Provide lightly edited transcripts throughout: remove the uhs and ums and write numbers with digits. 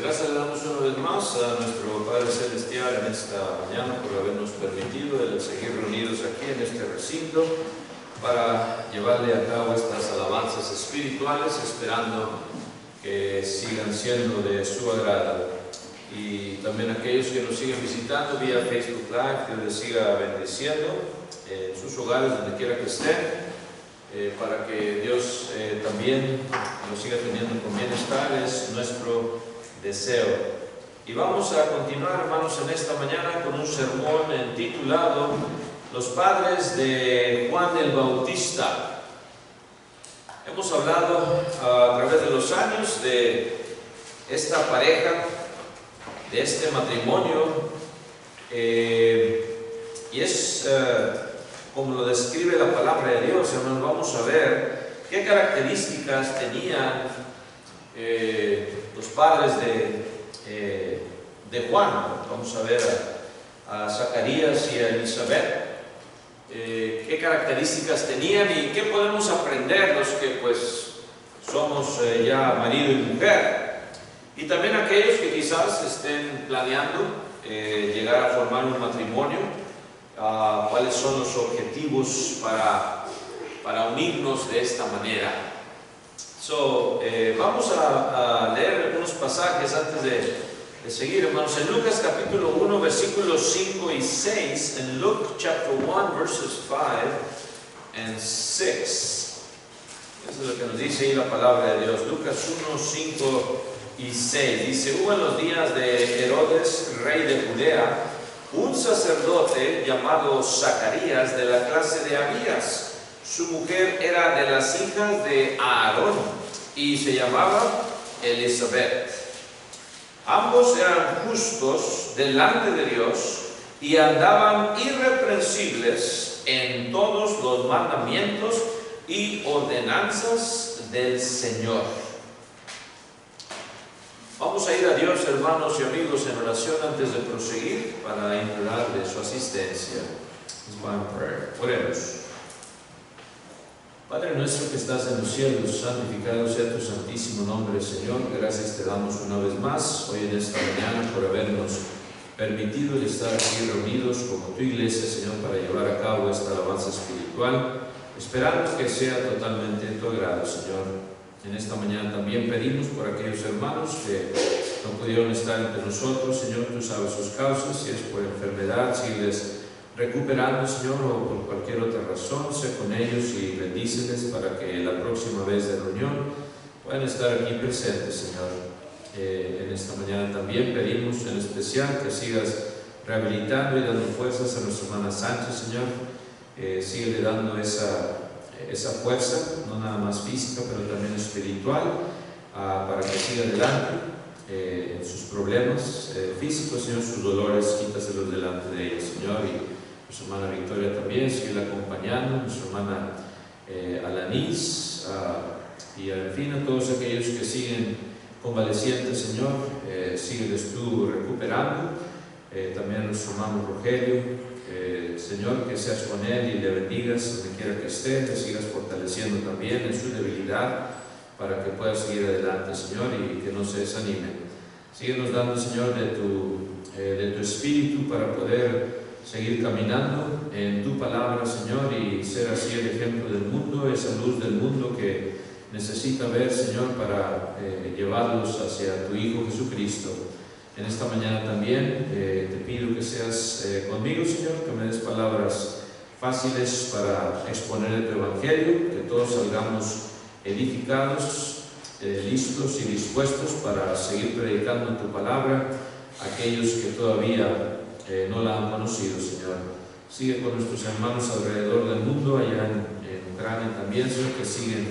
Gracias le damos una vez más a nuestro Padre Celestial en esta mañana por habernos permitido el seguir reunidos aquí en este recinto para llevarle a cabo estas alabanzas espirituales, esperando que sigan siendo de su agrado. Y también aquellos que nos siguen visitando vía Facebook Live, que les siga bendiciendo en sus hogares, donde quiera que estén, para que Dios también nos siga teniendo con bienestar, es nuestro deseo. Y vamos a continuar, hermanos, en esta mañana con un sermón titulado Los padres de Juan el Bautista. Hemos hablado a través de los años de esta pareja, de este matrimonio, y es como lo describe la palabra de Dios. Hermanos, vamos a ver qué características tenían los padres de Juan. Vamos a ver a Zacarías y a Elizabeth, qué características tenían y qué podemos aprender los que pues somos ya marido y mujer, y también aquellos que quizás estén planeando llegar a formar un matrimonio, cuáles son los objetivos para unirnos de esta manera. Vamos a leer algunos pasajes antes de seguir, hermanos. En Lucas capítulo 1, versículos 5 y 6, en Luke chapter 1, verses 5 and 6, eso es lo que nos dice ahí la palabra de Dios. Lucas 1, 5 y 6, dice: hubo en los días de Herodes, rey de Judea, un sacerdote llamado Zacarías, de la clase de Abías. Su mujer era de las hijas de Aarón y se llamaba Elizabeth. Ambos eran justos delante de Dios y andaban irreprensibles en todos los mandamientos y ordenanzas del Señor. Vamos a ir a Dios, hermanos y amigos, en oración antes de proseguir, para implorarle su asistencia. Oremos. Padre nuestro que estás en los cielos, santificado sea tu santísimo nombre, Señor. Gracias te damos una vez más hoy en esta mañana por habernos permitido estar aquí reunidos como tu iglesia, Señor, para llevar a cabo esta alabanza espiritual. Esperamos que sea totalmente en tu agrado, Señor. En esta mañana también pedimos por aquellos hermanos que no pudieron estar entre nosotros, Señor. Tú sabes sus causas, si es por enfermedad, si les recuperando, Señor, o por cualquier otra razón, sé con ellos y bendíceles para que la próxima vez de reunión puedan estar aquí presentes, Señor. En esta mañana también pedimos en especial que sigas rehabilitando y dando fuerzas a nuestra hermana Sánchez, Señor. Síguele dando esa fuerza, no nada más física, pero también espiritual, para que siga adelante en sus problemas físicos, Señor. Sus dolores, quítaselos delante de ella, Señor. Y nuestra hermana Victoria también, sigue acompañando, nuestra hermana Alanis, y en fin a todos aquellos que siguen convalecientes, Señor, sígueles tú recuperando, también a nuestro hermano Rogelio, Señor, que seas con él y le bendigas donde quiera que esté, le sigas fortaleciendo también en su debilidad para que pueda seguir adelante, Señor, y que no se desanime. Síguenos dando, Señor, de tu espíritu para poder seguir caminando en tu palabra, Señor, y ser así el ejemplo del mundo, esa luz del mundo que necesita ver, Señor, para llevarlos hacia tu Hijo Jesucristo. En esta mañana también te pido que seas conmigo, Señor, que me des palabras fáciles para exponer tu Evangelio, que todos salgamos edificados, listos y dispuestos para seguir predicando tu palabra a aquellos que todavía no la han conocido, Señor. Sigue con nuestros hermanos alrededor del mundo, allá en Ucrania también, Señor, que siguen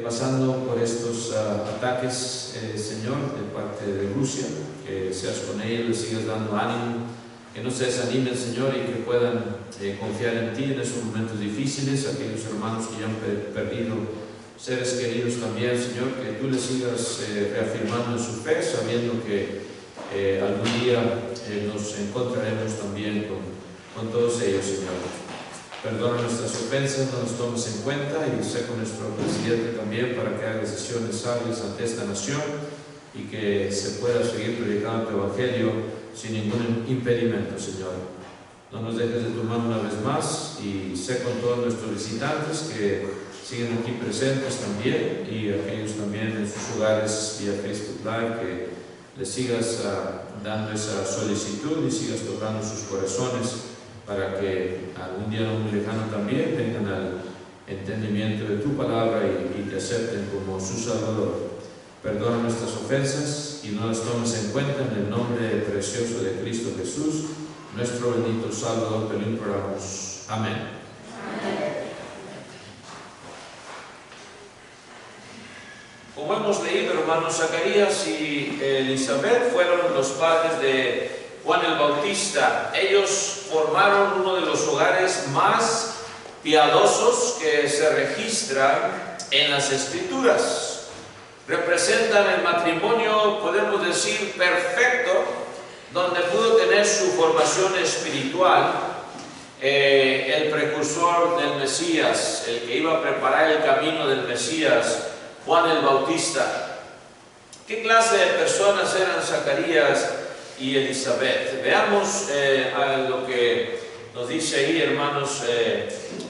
pasando por estos ataques, Señor, de parte de Rusia. Que seas con ellos, les sigas dando ánimo, que no se desanimen, Señor, y que puedan confiar en ti en esos momentos difíciles. Aquellos hermanos que ya han perdido seres queridos también, Señor, que tú les sigas reafirmando en su fe, sabiendo que algún día nos encontraremos también con todos ellos, Señor. Perdona nuestras ofensas, no nos tomes en cuenta, y sé con nuestro presidente también para que haga decisiones sabias ante esta nación. y que se pueda seguir predicando tu Evangelio sin ningún impedimento, Señor. No nos dejes de tu mano una vez más y sé con todos nuestros visitantes que siguen aquí presentes también y aquellos también en sus hogares vía Facebook Live, que les sigas dando esa solicitud y sigas tocando sus corazones para que algún día no muy lejano también vengan al entendimiento de tu palabra y te acepten como su Salvador. Perdona nuestras ofensas y no las tomes en cuenta, en el nombre precioso de Cristo Jesús, nuestro bendito Salvador, te lo imploramos. Amén. Como hemos leído, hermanos, Zacarías y Elizabeth fueron los padres de Juan el Bautista. Ellos formaron uno de los hogares más piadosos que se registran en las Escrituras. Representan el matrimonio, podemos decir, perfecto, donde pudo tener su formación espiritual el precursor del Mesías, el que iba a preparar el camino del Mesías, Juan el Bautista. ¿Qué clase de personas eran Zacarías y Elizabeth? Veamos lo que nos dice ahí, hermanos,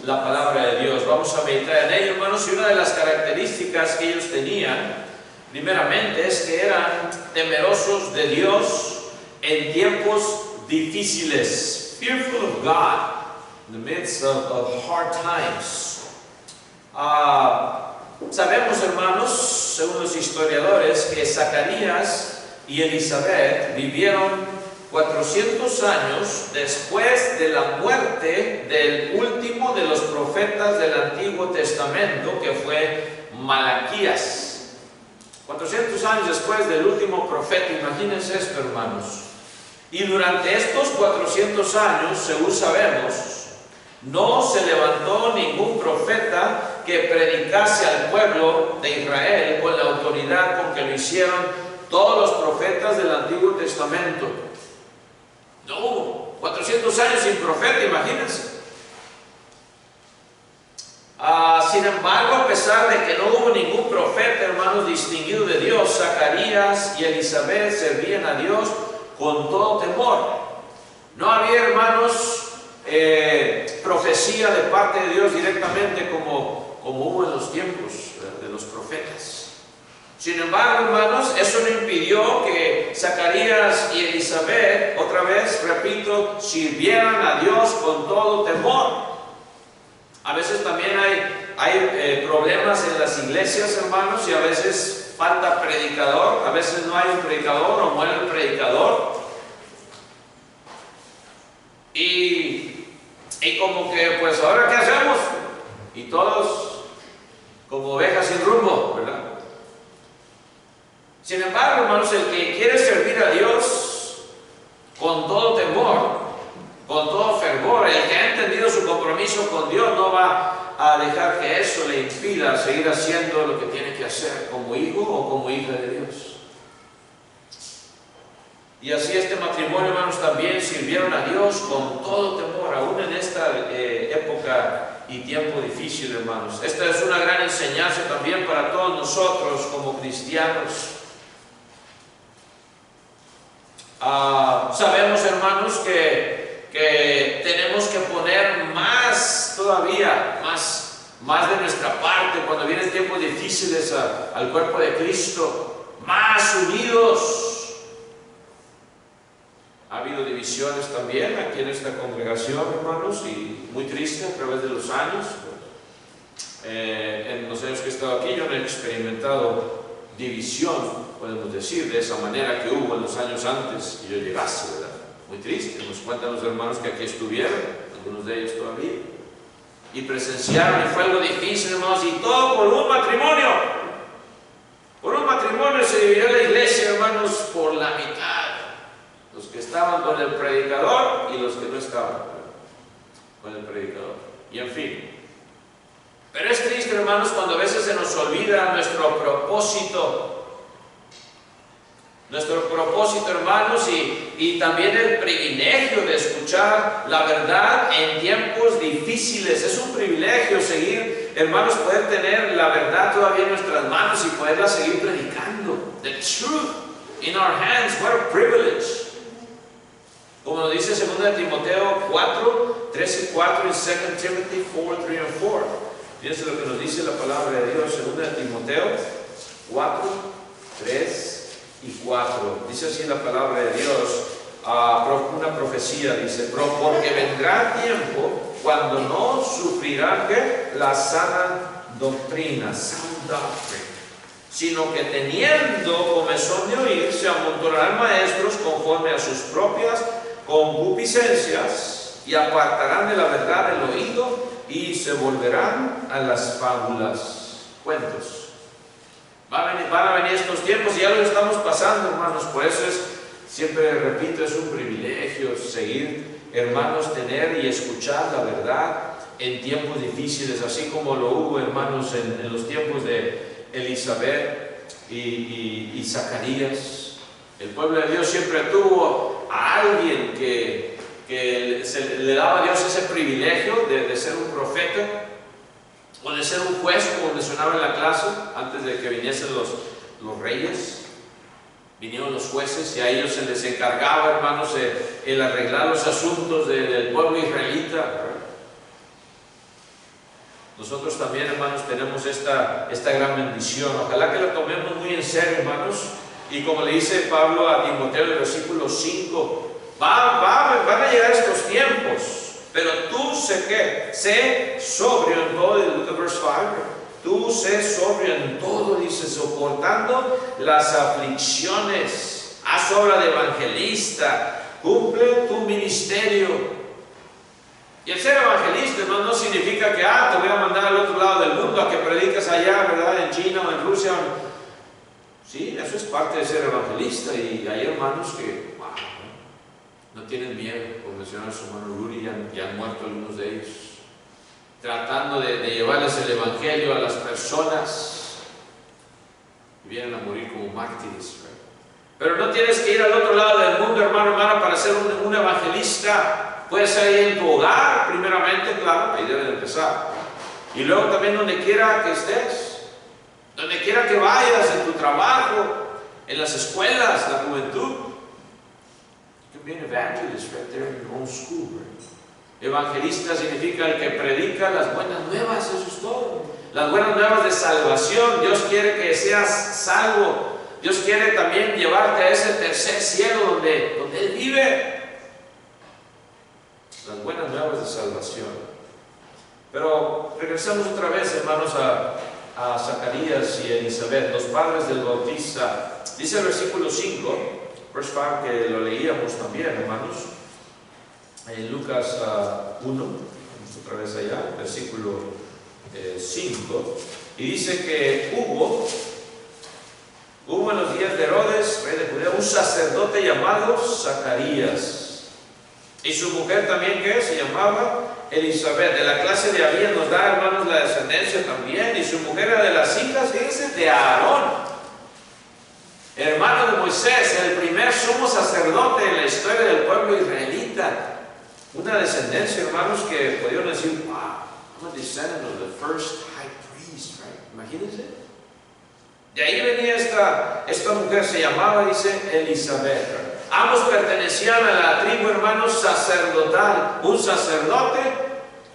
la palabra de Dios. Vamos a meditar en ello, hermanos, y una de las características que ellos tenían, primeramente, es que eran temerosos de Dios en tiempos difíciles. Fearful of God in the midst of hard times. Sabemos, hermanos, según los historiadores, que Zacarías y Elizabeth vivieron 400 años después de la muerte del último de los profetas del Antiguo Testamento, que fue Malaquías. 400 años después del último profeta, imagínense esto, hermanos. Y durante estos 400 años, según sabemos, no se levantó ningún profeta que predicase al pueblo de Israel con la autoridad con que lo hicieron todos los profetas del Antiguo Testamento. No hubo 400 años sin profeta, imagínense. Sin embargo, a pesar de que no hubo ningún profeta, hermanos, distinguido de Dios, Zacarías y Elizabeth servían a Dios con todo temor. No había, hermanos, profecía de parte de Dios directamente como hubo en los tiempos de los profetas. Sin embargo, hermanos, eso no impidió que Zacarías y Elizabeth, otra vez, repito, sirvieran a Dios con todo temor. A veces también hay problemas en las iglesias, hermanos, y a veces falta predicador, a veces no hay un predicador o muere el predicador. Y como que, pues, ¿ahora qué hacemos? Y todos como ovejas sin rumbo, ¿verdad? Sin embargo, hermanos, el que quiere servir a Dios con todo temor, con todo fervor, el que ha entendido su compromiso con Dios, no va a dejar que eso le impida seguir haciendo lo que tiene que hacer como hijo o como hija de Dios. Y así este matrimonio, hermanos, también sirvieron a Dios con todo temor, aún en esta época y tiempo difícil, hermanos. Esta es una gran enseñanza también para todos nosotros como cristianos. Sabemos, hermanos, que tenemos que poner más todavía, más de nuestra parte cuando vienen tiempos difíciles al cuerpo de Cristo, más unidos. Ha habido divisiones también aquí en esta congregación, hermanos, y muy triste a través de los años. En los años que he estado aquí yo no he experimentado división, podemos decir, de esa manera que hubo en los años antes que yo llegase, ¿verdad? Muy triste. Nos cuentan los hermanos que aquí estuvieron, algunos de ellos todavía, y presenciaron, y fue algo difícil, hermanos, y todo por un matrimonio. Por un matrimonio se dividió la iglesia, hermanos, por la mitad. Los que estaban con el predicador y los que no estaban con el predicador. Y en fin. Pero es triste, hermanos, cuando a veces se nos olvida nuestro propósito Nuestro propósito, hermanos, y también el privilegio de escuchar la verdad en tiempos difíciles. Es un privilegio seguir, hermanos, poder tener la verdad todavía en nuestras manos y poderla seguir predicando. The truth in our hands, what a privilege. Como nos dice 2 Timoteo 4, 3 y 4 y 2 Timothy 4, 3 and 4. Fíjense lo que nos dice la palabra de Dios, 2 Timoteo 4, 3 y 4. Dice así la palabra de Dios, una profecía, dice, porque vendrá tiempo cuando no sufrirán ¿qué? La sana doctrina, sound doctrine, sino que teniendo comezón de oír, se amontonarán maestros conforme a sus propias concupiscencias y apartarán de la verdad el oído y se volverán a las fábulas, cuentos. Van a venir estos tiempos y ya lo estamos pasando, hermanos. Por eso siempre repito, es un privilegio seguir, hermanos, tener y escuchar la verdad en tiempos difíciles, así como lo hubo, hermanos, en los tiempos de Elizabeth y Zacarías. El pueblo de Dios siempre tuvo a alguien que le daba a Dios ese privilegio de ser un profeta, o de ser un juez, como mencionaba en la clase, antes de que viniesen los reyes. Vinieron los jueces y a ellos se les encargaba, hermanos, el arreglar los asuntos del pueblo israelita. Nosotros también, hermanos, tenemos esta gran bendición. Ojalá que la tomemos muy en serio, hermanos. Y como le dice Pablo a Timoteo en el versículo 5, van a llegar estos tiempos. Pero tú sé sobrio en todo, look at verse 5, tú sé sobrio en todo, dice, soportando las aflicciones, haz obra de evangelista, cumple tu ministerio. Y el ser evangelista no significa que te voy a mandar al otro lado del mundo a que prediques allá, ¿verdad? En China o en Rusia. Sí, eso es parte de ser evangelista, y hay hermanos que no tienen miedo, como mencionaba su hermano Rudy, ya han muerto algunos de ellos, tratando de llevarles el evangelio a las personas y vienen a morir como mártires. Pero no tienes que ir al otro lado del mundo, hermana, para ser un evangelista. Puede ser ahí en tu hogar, primeramente, claro, ahí debe de empezar. Y luego también donde quiera que estés, donde quiera que vayas, en tu trabajo, en las escuelas, la juventud. Be an evangelist right there in your own school, right? Evangelista significa el que predica las buenas nuevas, eso es todo. Las buenas nuevas de salvación. Dios quiere que seas salvo. Dios quiere también llevarte a ese tercer cielo donde Él vive. Las buenas nuevas de salvación. Pero regresamos otra vez, hermanos, a Zacarías y Elizabeth, los padres del Bautista. Dice el versículo 5, verse 5, que lo leíamos también, hermanos, en Lucas 1, vamos otra vez allá, versículo 5, y dice que hubo en los días de Herodes, rey de Judea, un sacerdote llamado Zacarías, y su mujer también, que se llamaba Elizabeth, de la clase de Abías, nos da, hermanos, la descendencia también, y su mujer era de las hijas, fíjense, de Aarón, hermano de Moisés, el primer sumo sacerdote en la historia del pueblo israelita. Una descendencia, hermanos, que pudieron decir, wow, I'm a descendant of the first high priest, right? Imagínense. De ahí venía esta mujer, se llamaba, dice, Elizabeth. Ambos pertenecían a la tribu, hermanos, sacerdotal. Un sacerdote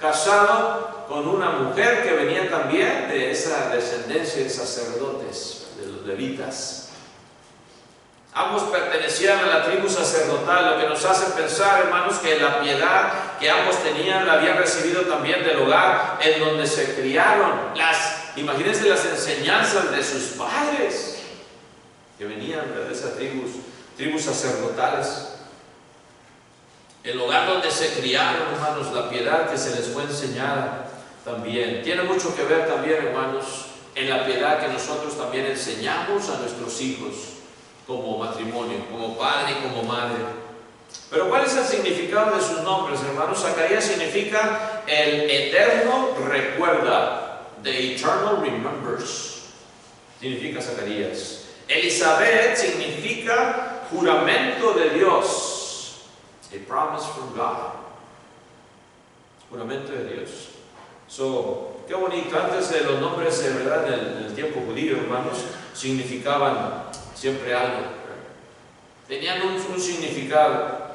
casado con una mujer que venía también de esa descendencia de sacerdotes, de los levitas. Ambos pertenecían a la tribu sacerdotal, lo que nos hace pensar, hermanos, que la piedad que ambos tenían la habían recibido también del hogar en donde se criaron. Imagínense las enseñanzas de sus padres, que venían de esas tribus sacerdotales. El hogar donde se criaron, hermanos, la piedad que se les fue enseñada también. Tiene mucho que ver también, hermanos, en la piedad que nosotros también enseñamos a nuestros hijos, como matrimonio, como padre y como madre. Pero ¿cuál es el significado de sus nombres, hermanos? Zacarías significa el eterno recuerda. The eternal remembers. Significa Zacarías. Elizabeth significa juramento de Dios. A promise from God. Juramento de Dios. Qué bonito. Antes de los nombres, de verdad, en el tiempo judío, hermanos, significaban siempre algo. Tenían un significado.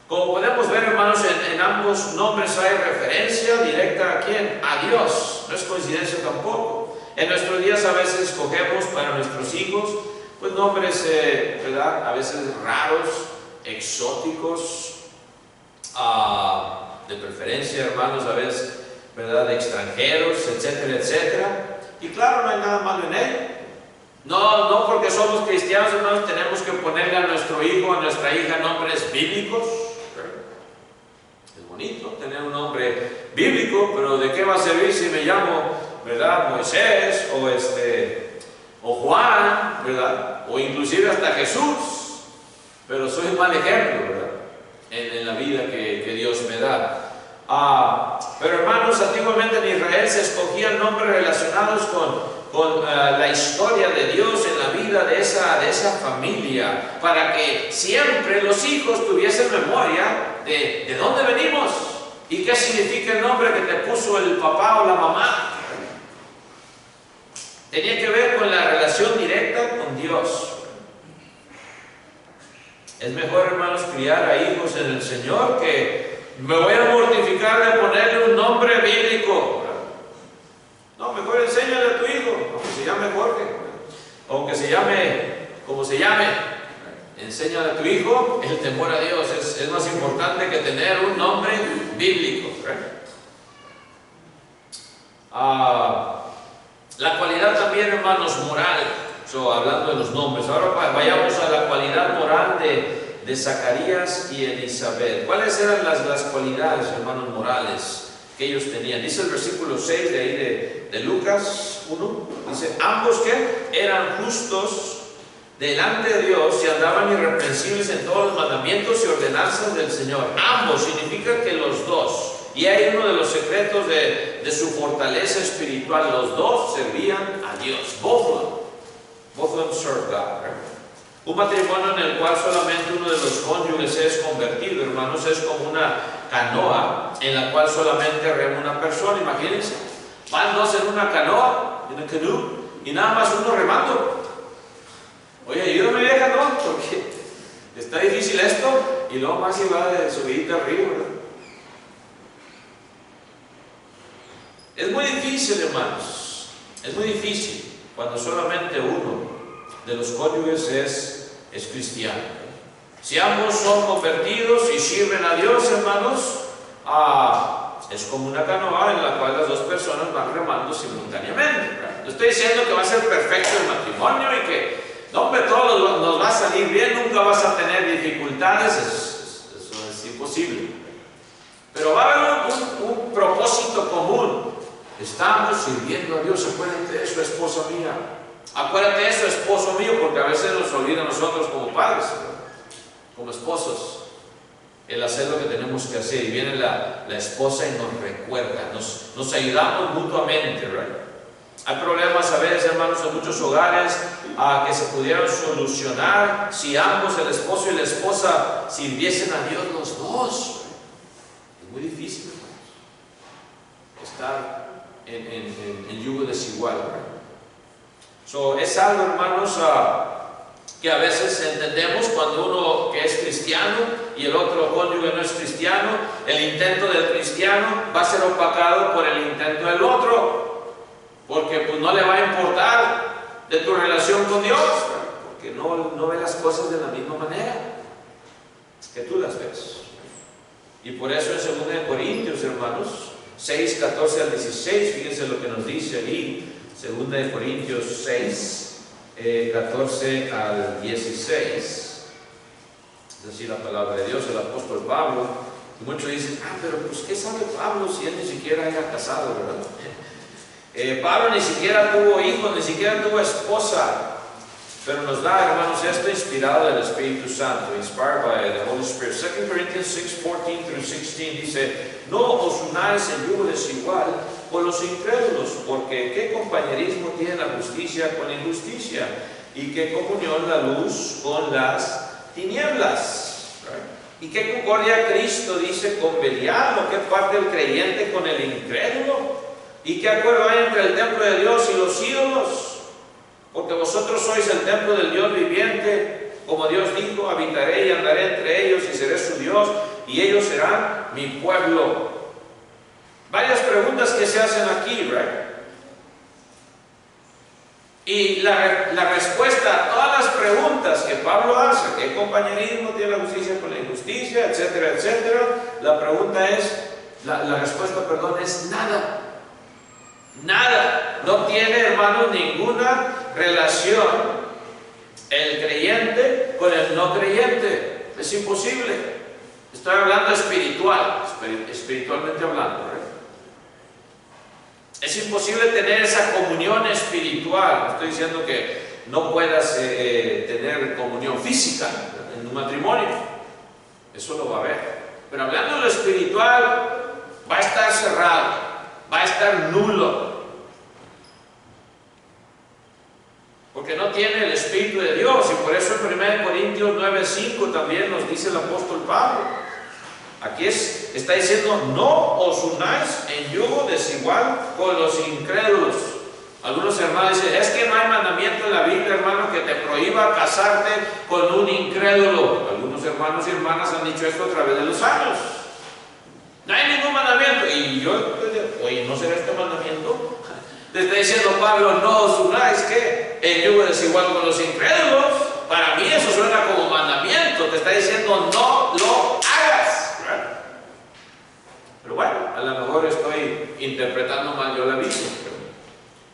Como podemos ver, hermanos, en ambos nombres hay referencia directa ¿a quién? A Dios. No es coincidencia tampoco. En nuestros días a veces escogemos para nuestros hijos pues nombres, ¿verdad? A veces raros, exóticos, de preferencia, hermanos, a veces, ¿verdad? De extranjeros, etcétera, etcétera. Y claro, no hay nada malo en ello. No porque somos cristianos, hermanos, tenemos que ponerle a nuestro hijo, a nuestra hija, nombres bíblicos. Es bonito tener un nombre bíblico, pero ¿de qué va a servir si me llamo, ¿verdad? Moisés o Juan, ¿verdad? O inclusive hasta Jesús, pero soy un mal ejemplo, ¿verdad? En la vida que Dios me da. Pero hermanos, antiguamente en Israel se escogían nombres relacionados con la historia de Dios en la vida de esa familia, para que siempre los hijos tuviesen memoria de dónde venimos y qué significa el nombre que te puso el papá o la mamá. Tenía que ver con la relación directa con Dios. Es mejor, hermanos, criar a hijos en el Señor que me voy a mortificar de ponerle un nombre bíblico. No, mejor enséñale a tu hijo, aunque se llame Jorge, aunque se llame como se llame. Enséñale a tu hijo el temor a Dios. Es más importante que tener un nombre bíblico. La cualidad también, hermanos, moral. Hablando de los nombres, ahora vayamos a la cualidad moral de Zacarías y Elizabeth. ¿Cuáles eran las cualidades, hermanos, morales que ellos tenían? Dice el versículo 6 de ahí de Lucas 1, dice, ambos que eran justos delante de Dios y andaban irreprensibles en todos los mandamientos y ordenanzas del Señor. Ambos significa que los dos. Y hay uno de los secretos de su fortaleza espiritual. Los dos servían a Dios. Both of them serve God. Un matrimonio en el cual solamente uno de los cónyuges es convertido, hermanos, es como una canoa en la cual solamente rema una persona. Imagínense, van dos en una canoa, en un canoe, y nada más uno remando. Oye, ayúdame, vieja, ¿no? Porque está difícil esto, y luego más iba de subidita arriba, ¿verdad? Es muy difícil, hermanos, es muy difícil cuando solamente uno de los cónyuges es cristiano. Si ambos son convertidos y sirven a Dios, hermanos, es como una canoa en la cual las dos personas van remando simultáneamente. No estoy diciendo que va a ser perfecto el matrimonio y que, no, hombre, todo nos va a salir bien, nunca vas a tener dificultades, eso es imposible. Pero va a haber un propósito común. Estamos sirviendo a Dios. Acuérdate de eso, esposa mía. Acuérdate de eso, esposo mío, porque a veces nos olvida a nosotros como padres, como esposos, el hacer lo que tenemos que hacer. Y viene la esposa y nos recuerda, nos ayudamos mutuamente, ¿verdad? Hay problemas a veces, hermanos, en muchos hogares que se pudieran solucionar si ambos, el esposo y la esposa, sirviesen a Dios los dos. Es muy difícil, hermanos, estar en yugo desigual, ¿verdad? Es algo, hermanos, que a veces entendemos cuando uno que es cristiano y el otro cónyuge no es cristiano. El intento del cristiano va a ser opacado por el intento del otro, porque pues no le va a importar de tu relación con Dios, porque no ve las cosas de la misma manera que tú las ves. Y por eso en 2 Corintios, hermanos, 6, 14 al 16, fíjense lo que nos dice ahí, 2 Corintios 6, 14 al 16. Es decir, la palabra de Dios, el apóstol Pablo. Y muchos dicen, pero pues ¿qué sabe Pablo si él ni siquiera era casado, verdad? Pablo ni siquiera tuvo hijos, ni siquiera tuvo esposa. Pero nos da, hermanos, esto inspirado del Espíritu Santo, inspired by the Holy Spirit. 2 Corinthians 6, 14 through 16 dice, no os unáis en yugo desigual con los incrédulos, porque ¿qué compañerismo tiene la justicia con la injusticia? ¿Y qué comunión la luz con las tinieblas? ¿Y qué concordia Cristo dice con Belial? ¿O qué parte el creyente con el incrédulo? ¿Y qué acuerdo hay entre el templo de Dios y los ídolos? Porque vosotros sois el templo del Dios viviente. Como Dios dijo, habitaré y andaré entre ellos y seré su Dios, y ellos serán mi pueblo. Varias preguntas que se hacen aquí, ¿right? Y la respuesta a todas las preguntas que Pablo hace, ¿qué compañerismo tiene la justicia con la injusticia? Etcétera, etcétera. La pregunta es, la respuesta, perdón, es nada. Nada. No tiene, hermanos, ninguna relación el creyente con el no creyente. Es imposible. Estoy hablando espiritualmente hablando, ¿verdad? Es imposible tener esa comunión espiritual. No estoy diciendo que no puedas tener comunión física en un matrimonio. Eso lo va a haber. Pero hablando de lo espiritual, va a estar cerrado, va a estar nulo. Porque no tiene el Espíritu de Dios. Y por eso en 1 Corintios 9:5 también nos dice el apóstol Pablo. Aquí está diciendo, no os unáis en yugo desigual con los incrédulos. Algunos hermanos dicen, es que no hay mandamiento en la Biblia, hermano, que te prohíba casarte con un incrédulo. Algunos hermanos y hermanas han dicho esto a través de los años. No hay ningún mandamiento. Y yo, oye, ¿no será este mandamiento? Le está diciendo Pablo, no os unáis, ¿qué? En yugo desigual con los incrédulos. Para mí eso suena como mandamiento. Te está diciendo, no lo hagas. Pero bueno, a lo mejor estoy interpretando mal yo la Biblia.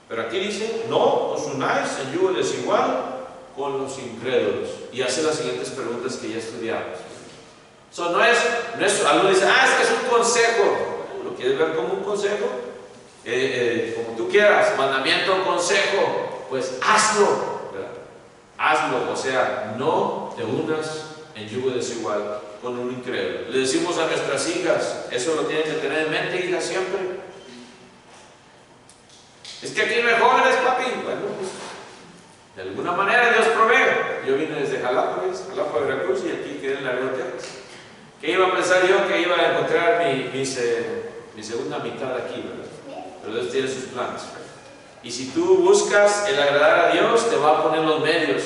Pero aquí dice, no os unáis en yugo desigual con los incrédulos. Y hace las siguientes preguntas que ya estudiamos. No es, algunos dicen, es que es un consejo. ¿Lo quieres ver como un consejo? Como tú quieras, mandamiento o consejo, pues hazlo. ¿Verdad? Hazlo, o sea, no te unas en yugo desigual con un incrédulo. Le decimos a nuestras hijas, eso lo tienen que tener en mente, hijas, siempre. Es que aquí no hay jóvenes, papi. Bueno, pues, de alguna manera Dios provee. Yo vine desde Jalapa, Veracruz, y aquí quedé en Laredo, Texas. ¿Qué iba a pensar yo que iba a encontrar mi segunda mitad aquí, ¿verdad? Pero Dios tiene sus planes, ¿verdad? Y si tú buscas el agradar a Dios, te va a poner los medios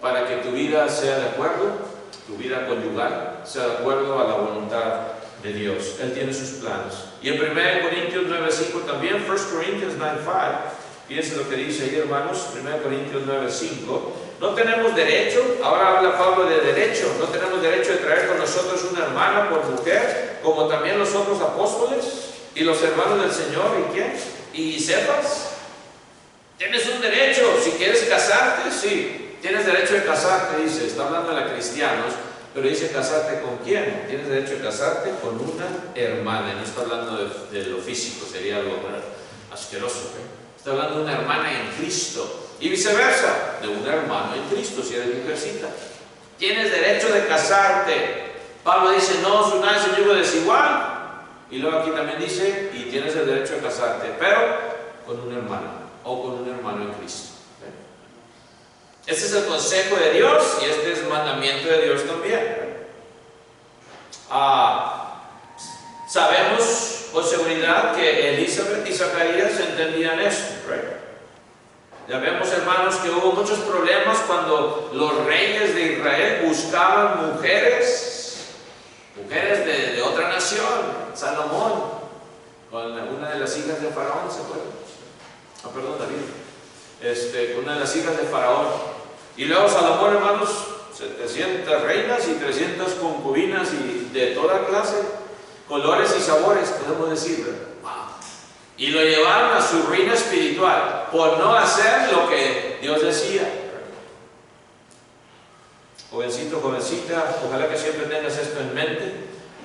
para que tu vida sea de acuerdo, tu vida conyugal sea de acuerdo a la voluntad de Dios. Él tiene sus planes. Y en 1 Corintios 9:5 también, 1 Corinthians 9:5, fíjense lo que dice ahí, hermanos, 1 Corintios 9:5, no tenemos derecho, ahora habla Pablo de derecho, no tenemos derecho de traer con nosotros una hermana por mujer, como también los otros apóstoles y los hermanos del Señor, ¿y quién? Y Cefas. Tienes un derecho, si quieres casarte, sí, tienes derecho de casarte, dice, está hablando de la cristianos, pero dice casarte con quién. Tienes derecho de casarte con una hermana, no está hablando de lo físico, sería algo asqueroso, ¿eh? Está hablando de una hermana en Cristo, y viceversa, de un hermano en Cristo, si eres mujercita. Tienes derecho de casarte. Pablo dice, no os unáis en yugo desigual, y luego aquí también dice, y tienes el derecho de casarte, pero con una hermana, o con un hermano en Cristo. Este es el consejo de Dios y este es mandamiento de Dios también. Sabemos con seguridad que Elizabeth y Zacarías entendían esto, ¿right? Ya vemos, hermanos, que hubo muchos problemas cuando los reyes de Israel buscaban mujeres de otra nación. Salomón, con una de las hijas de Faraón, ¿se acuerdan? Perdón, David. Con una de las hijas de Faraón. Y luego Salomón, hermanos, 700 reinas y 300 concubinas y de toda clase, colores y sabores, podemos decir. Wow. Y lo llevaron a su ruina espiritual por no hacer lo que Dios decía. Jovencito, jovencita, ojalá que siempre tengas esto en mente,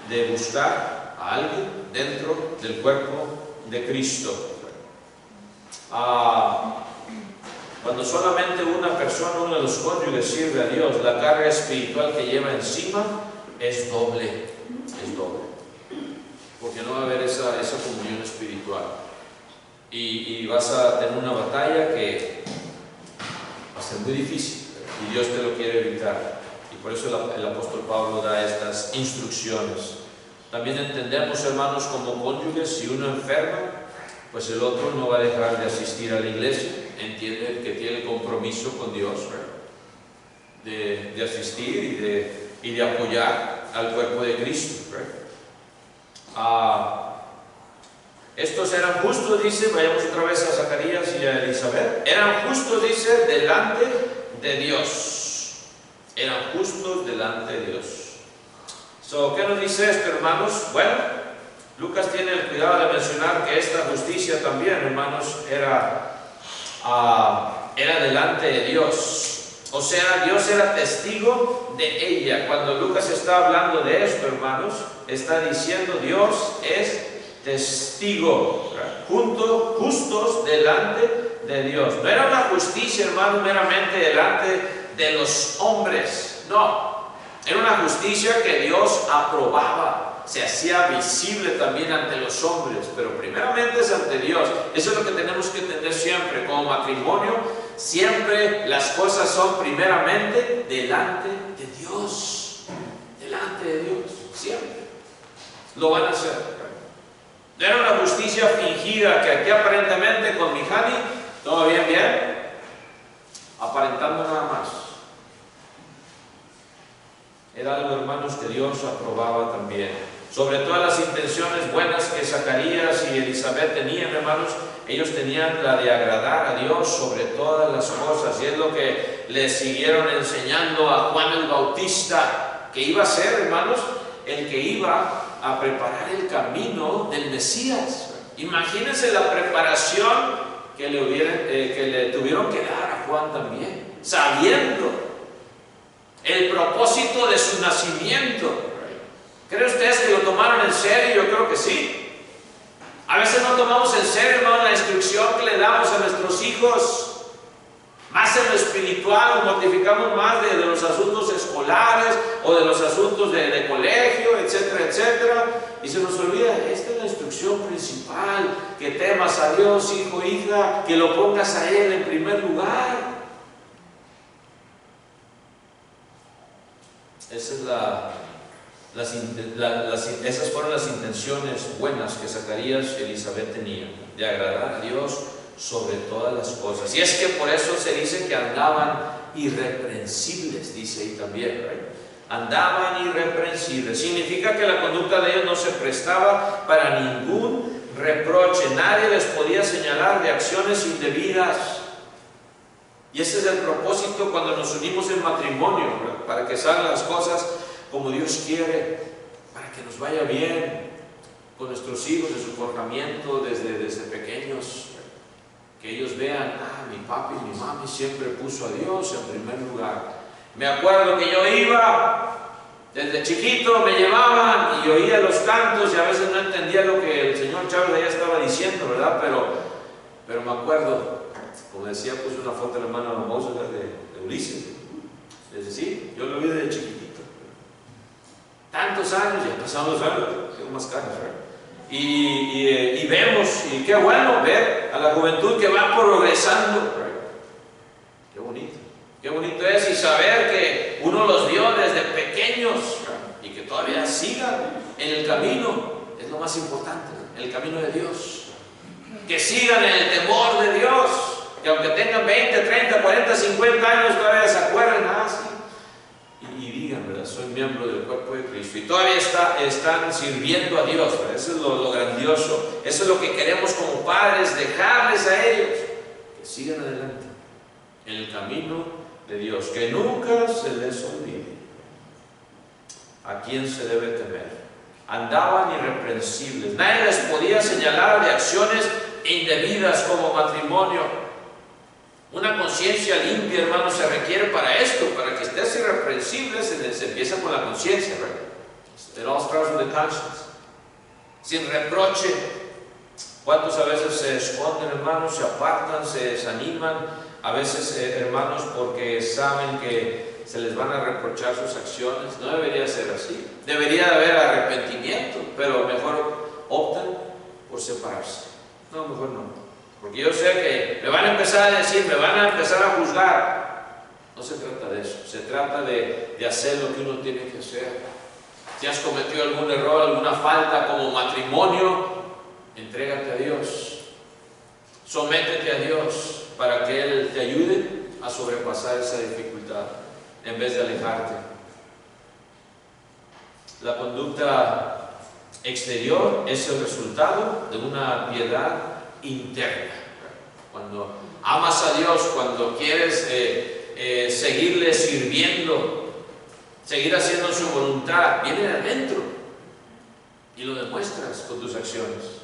de buscar a alguien dentro del cuerpo de Cristo. Cuando solamente una persona, uno de los cónyuges sirve a Dios, la carga espiritual que lleva encima es doble, porque no va a haber esa comunión espiritual, y vas a tener una batalla que va a ser muy difícil, y Dios te lo quiere evitar. Y por eso el apóstol Pablo da estas instrucciones. También entendemos, hermanos, como cónyuges, si uno enferma, pues el otro no va a dejar de asistir a la iglesia. Entiende que tiene compromiso con Dios, de asistir y de apoyar al cuerpo de Cristo. Estos eran justos, dice, vayamos otra vez a Zacarías y a Elizabeth, eran justos, dice, delante de Dios. Eran justos delante de Dios. ¿Qué nos dice esto, hermanos? Bueno, Lucas tiene el cuidado de mencionar que esta justicia también, hermanos, era delante de Dios. O sea, Dios era testigo de ella. Cuando Lucas está hablando de esto, hermanos, está diciendo Dios es testigo, justos delante de Dios. No era una justicia, hermanos, meramente delante de los hombres, no. Era una justicia que Dios aprobaba, se hacía visible también ante los hombres, pero primeramente es ante Dios. Eso es lo que tenemos que entender siempre. Como matrimonio, siempre las cosas son primeramente delante de Dios. Delante de Dios, siempre. Lo van a hacer. No era una justicia fingida que aquí aparentemente con Mijani, todo bien, aparentando nada más. Era algo, hermanos, que Dios aprobaba también. Sobre todas las intenciones buenas que Zacarías y Elizabeth tenían, hermanos, ellos tenían la de agradar a Dios sobre todas las cosas. Y es lo que les siguieron enseñando a Juan el Bautista, que iba a ser, hermanos, el que iba a preparar el camino del Mesías. Imagínense la preparación que le tuvieron que dar a Juan también, sabiendo el propósito de su nacimiento. ¿Creen ustedes que lo tomaron en serio? Yo creo que sí. A veces no tomamos en serio, hermano, la instrucción que le damos a nuestros hijos. Más en lo espiritual, nos mortificamos más de los asuntos escolares o de los asuntos de colegio, etcétera, etcétera. Y se nos olvida, esta es la instrucción principal, que temas a Dios, hijo, hija, que lo pongas a Él en primer lugar. Esas fueron las intenciones buenas que Zacarías y Elizabeth tenían, de agradar a Dios sobre todas las cosas. Y es que por eso se dice que andaban irreprensibles, dice ahí también, andaban irreprensibles. Significa que la conducta de ellos no se prestaba para ningún reproche. Nadie les podía señalar de acciones indebidas. Y ese es el propósito cuando nos unimos en matrimonio, ¿verdad? Para que salgan las cosas como Dios quiere, para que nos vaya bien con nuestros hijos en su forjamiento desde pequeños, que ellos vean, mi papi y mi mami siempre puso a Dios en primer lugar. Me acuerdo que yo iba, desde chiquito me llevaban y oía los cantos y a veces no entendía lo que el señor Chávez allá estaba diciendo, ¿verdad? Pero me acuerdo, como decía, puse una foto del hermano Hermoso de Ulises. Es decir, yo lo vi desde chiquitito. Tantos años, ya pasamos los años, tengo más caras, ¿verdad? Y vemos, y qué bueno ver a la juventud que va progresando. Qué bonito es, y saber que uno los vio desde pequeños y que todavía sigan en el camino, es lo más importante, el camino de Dios. Que sigan en el temor de Dios, que aunque tengan 20, 30, 40, 50 años, todavía se acuerden así y digan, ¿verdad? Soy miembro del cuerpo de Cristo y todavía están sirviendo a Dios, ¿verdad? Eso es lo grandioso, eso es lo que queremos como padres, dejarles a ellos, que sigan adelante en el camino de Dios, que nunca se les olvide a quién se debe temer. Andaban irreprensibles, nadie les podía señalar de acciones indebidas como matrimonio. Una conciencia limpia, hermanos, se requiere para esto, para que estés irreprensible. Se empieza con la conciencia, ¿verdad? It all starts with the conscience. Sin reproche. ¿Cuántos a veces se esconden, hermanos, se apartan, se desaniman? A veces, hermanos, porque saben que se les van a reprochar sus acciones. No debería ser así. Debería de haber arrepentimiento, pero mejor optan por separarse. No, mejor no. Porque yo sé que me van a empezar a decir, me van a empezar a juzgar. No se trata de eso. Se trata de hacer lo que uno tiene que hacer. Si has cometido algún error, alguna falta como matrimonio, entrégate a Dios. Sométete a Dios para que Él te ayude a sobrepasar esa dificultad en vez de alejarte. La conducta exterior es el resultado de una piedad interna. Cuando amas a Dios, cuando quieres seguirle sirviendo, seguir haciendo su voluntad, viene de adentro y lo demuestras con tus acciones.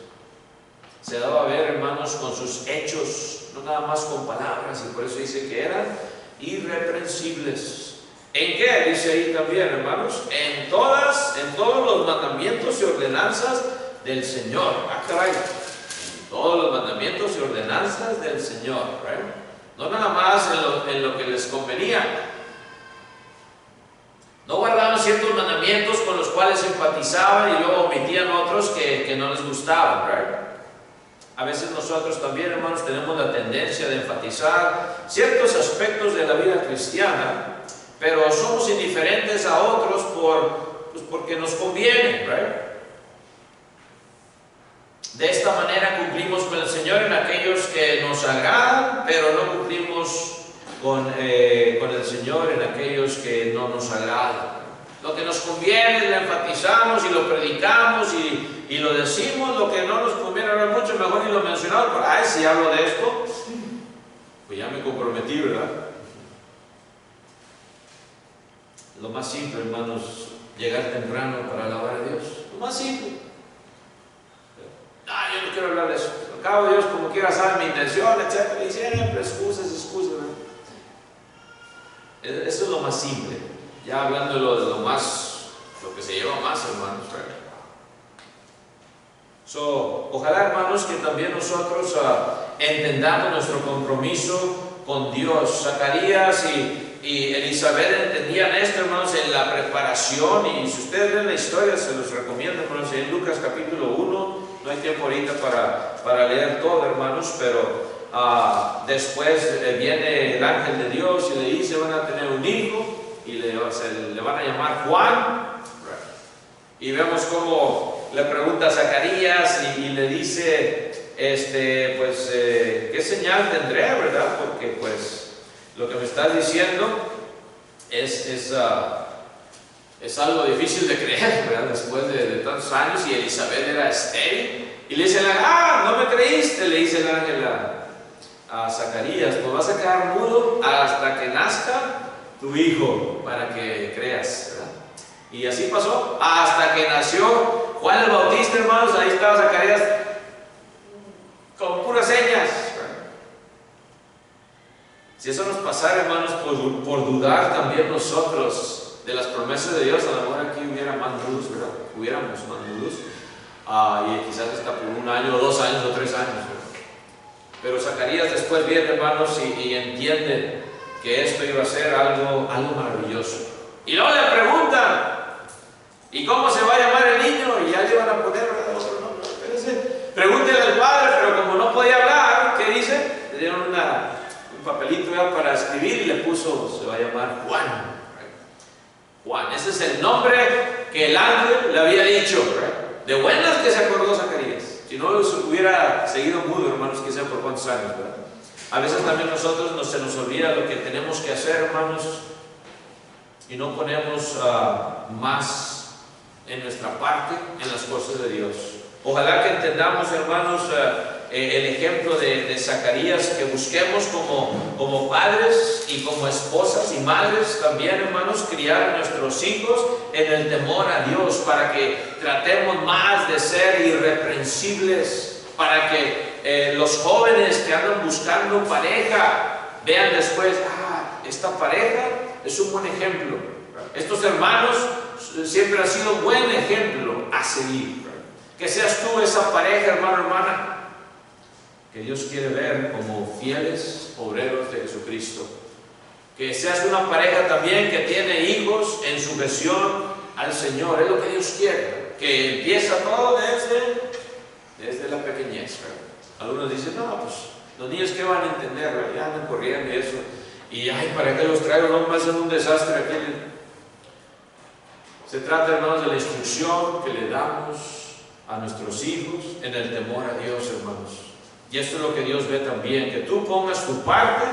Se daba a ver, hermanos, con sus hechos, no nada más con palabras, y por eso dice que eran irreprensibles. ¿En qué? Dice ahí también, hermanos, en todos los mandamientos y ordenanzas del Señor. Ah, caray. En todos los mandamientos y ordenanzas del Señor, ¿right? No nada más en lo que les convenía. No guardaban ciertos mandamientos con los cuales simpatizaban y luego omitían otros que no les gustaban, ¿right? A veces nosotros también, hermanos, tenemos la tendencia de enfatizar ciertos aspectos de la vida cristiana, pero somos indiferentes a otros porque nos conviene, ¿right? De esta manera cumplimos con el Señor en aquellos que nos agradan, pero no cumplimos con el Señor en aquellos que no nos agradan. Lo que nos conviene lo enfatizamos y lo predicamos y lo decimos. Lo que no nos conviene hablar mucho, mejor ni lo mencionamos. Pero, ay, si hablo de esto, pues ya me comprometí, ¿verdad? Lo más simple, hermanos, llegar temprano para alabar a Dios. Lo más simple. Ah, yo no quiero hablar de eso. Al cabo, Dios, como quiera, sabe mi intención, etc. Y siempre excusas, ¿verdad? Eso es lo más simple. Ya hablando de lo que se lleva más, hermanos. Ojalá, hermanos, que también nosotros entendamos nuestro compromiso con Dios. Zacarías y Elizabeth entendían esto, hermanos, en la preparación. Y si ustedes ven la historia, se los recomiendo, hermanos, en Lucas capítulo 1. No hay tiempo ahorita para leer todo, hermanos, pero después viene el ángel de Dios y le dice: van a tener un hijo y le van a llamar Juan. Y vemos cómo le pregunta a Zacarías y le dice, ¿qué señal tendré, verdad? Porque pues lo que me estás diciendo es algo difícil de creer, ¿verdad? Después de tantos años, y Elizabeth era estéril. Y le dice el ángel: no me creíste, le dice el ángel a Zacarías, pues vas a quedar mudo hasta que nazca tu hijo para que creas, ¿verdad? Y así pasó, hasta que nació Juan el Bautista, hermanos. Ahí estaba Zacarías con puras señas. Si eso nos pasara, hermanos, por dudar también nosotros de las promesas de Dios, a lo mejor aquí hubiera más nudos, ¿verdad? Hubiéramos más nudos, y quizás hasta por 1 año, o 2 años, o 3 años, ¿verdad? Pero Zacarías después viene, hermanos, y entiende que esto iba a ser algo maravilloso. Y luego le preguntan: ¿y cómo se va a llamar el niño? Y ya le iban a poner otro nombre. Espérense, pregúntele al padre. Pero como no podía hablar, ¿qué dice? Le dieron un papelito para escribir y le puso: se va a llamar Juan. Juan, ese es el nombre que el ángel le había dicho, ¿verdad? De buenas que se acordó Zacarías. Si no hubiera seguido mudo, hermanos, que sea por cuántos años, ¿verdad? A veces también nosotros se nos olvida lo que tenemos que hacer, hermanos, y no ponemos más en nuestra parte en las cosas de Dios. Ojalá que entendamos, hermanos, el ejemplo de Zacarías, que busquemos como padres y como esposas y madres también, hermanos, criar a nuestros hijos en el temor a Dios, para que tratemos más de ser irreprensibles, para que los jóvenes que andan buscando pareja vean después: esta pareja es un buen ejemplo. Estos hermanos siempre han sido un buen ejemplo a seguir. Que seas tú esa pareja, hermano, hermana, que Dios quiere ver como fieles obreros de Jesucristo. Que seas una pareja también que tiene hijos en sujeción al Señor. Es lo que Dios quiere. Que empieza todo desde la pequeñez, ¿verdad? Algunos dicen: no, pues los niños, ¿qué van a entender? Ya andan corriendo y eso. Y ay, ¿para qué los traigo? No me hacen un desastre aquí. Se trata, hermanos, de la instrucción que le damos a nuestros hijos en el temor a Dios, hermanos. Y esto es lo que Dios ve también, que tú pongas tu parte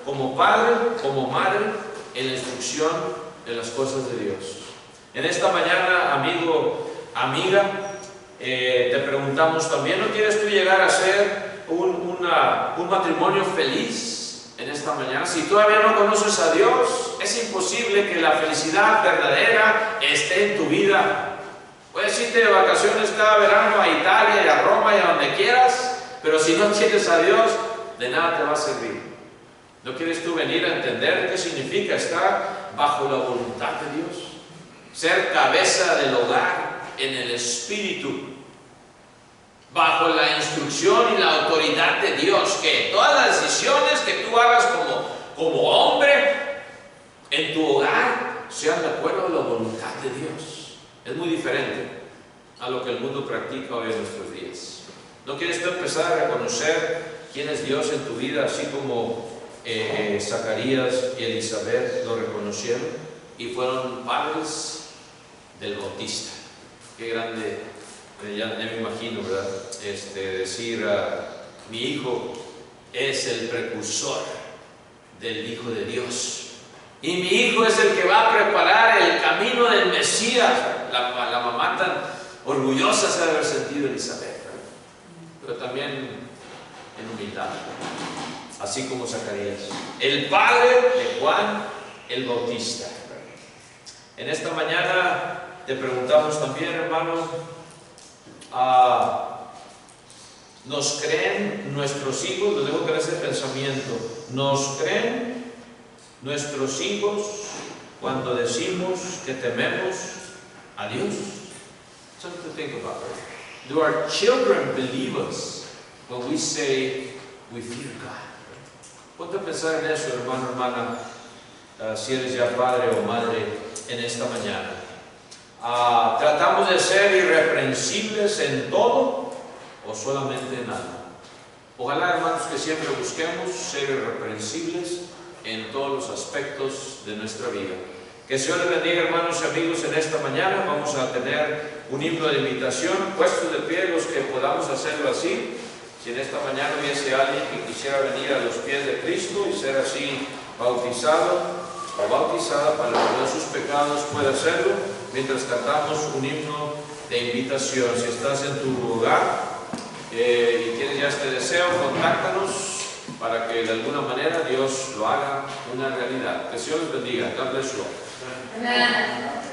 como padre, como madre, en la instrucción de las cosas de Dios. En esta mañana, amigo, amiga, te preguntamos también, ¿no quieres tú llegar a ser un matrimonio feliz en esta mañana? Si todavía no conoces a Dios, es imposible que la felicidad verdadera esté en tu vida. Puedes irte de vacaciones cada verano a Italia y a Roma y a donde quieras, pero si no tienes a Dios, de nada te va a servir. ¿No quieres tú venir a entender qué significa estar bajo la voluntad de Dios? Ser cabeza del hogar en el Espíritu, bajo la instrucción y la autoridad de Dios, que todas las decisiones que tú hagas como hombre en tu hogar sean de acuerdo a la voluntad de Dios. Es muy diferente a lo que el mundo practica hoy en nuestros días. ¿No quieres tú empezar a reconocer quién es Dios en tu vida, así como Zacarías y Elizabeth lo reconocieron y fueron padres del Bautista? Qué grande, ya me imagino, ¿verdad? Decir, mi hijo es el precursor del Hijo de Dios. Y mi hijo es el que va a preparar el camino del Mesías. La mamá tan orgullosa se debe haber sentido Elizabeth, ¿verdad? Pero también en humildad, así como Zacarías, el padre de Juan el Bautista. En esta mañana te preguntamos también, hermano, ¿nos creen nuestros hijos? Los dejo con ese pensamiento. ¿Nos creen nuestros hijos cuando decimos que tememos a Dios? Something to think about. Do our children believe us when we say we fear God? Ponte a pensar en eso, hermano, hermana, si eres ya padre o madre en esta mañana. ¿Tratamos de ser irreprensibles en todo o solamente en algo? Ojalá, hermanos, que siempre busquemos ser irreprensibles en todos los aspectos de nuestra vida. Que el Señor les bendiga, hermanos y amigos, en esta mañana. Vamos a tener un himno de invitación, puestos de pie los que podamos hacerlo así. Si en esta mañana hubiese alguien que quisiera venir a los pies de Cristo y ser así bautizado o bautizada para perdonar sus pecados, puede hacerlo mientras cantamos un himno de invitación. Si estás en tu hogar y tienes ya este deseo, contáctanos para que de alguna manera Dios lo haga una realidad. Que el Señor les bendiga. God bless you all. Amen.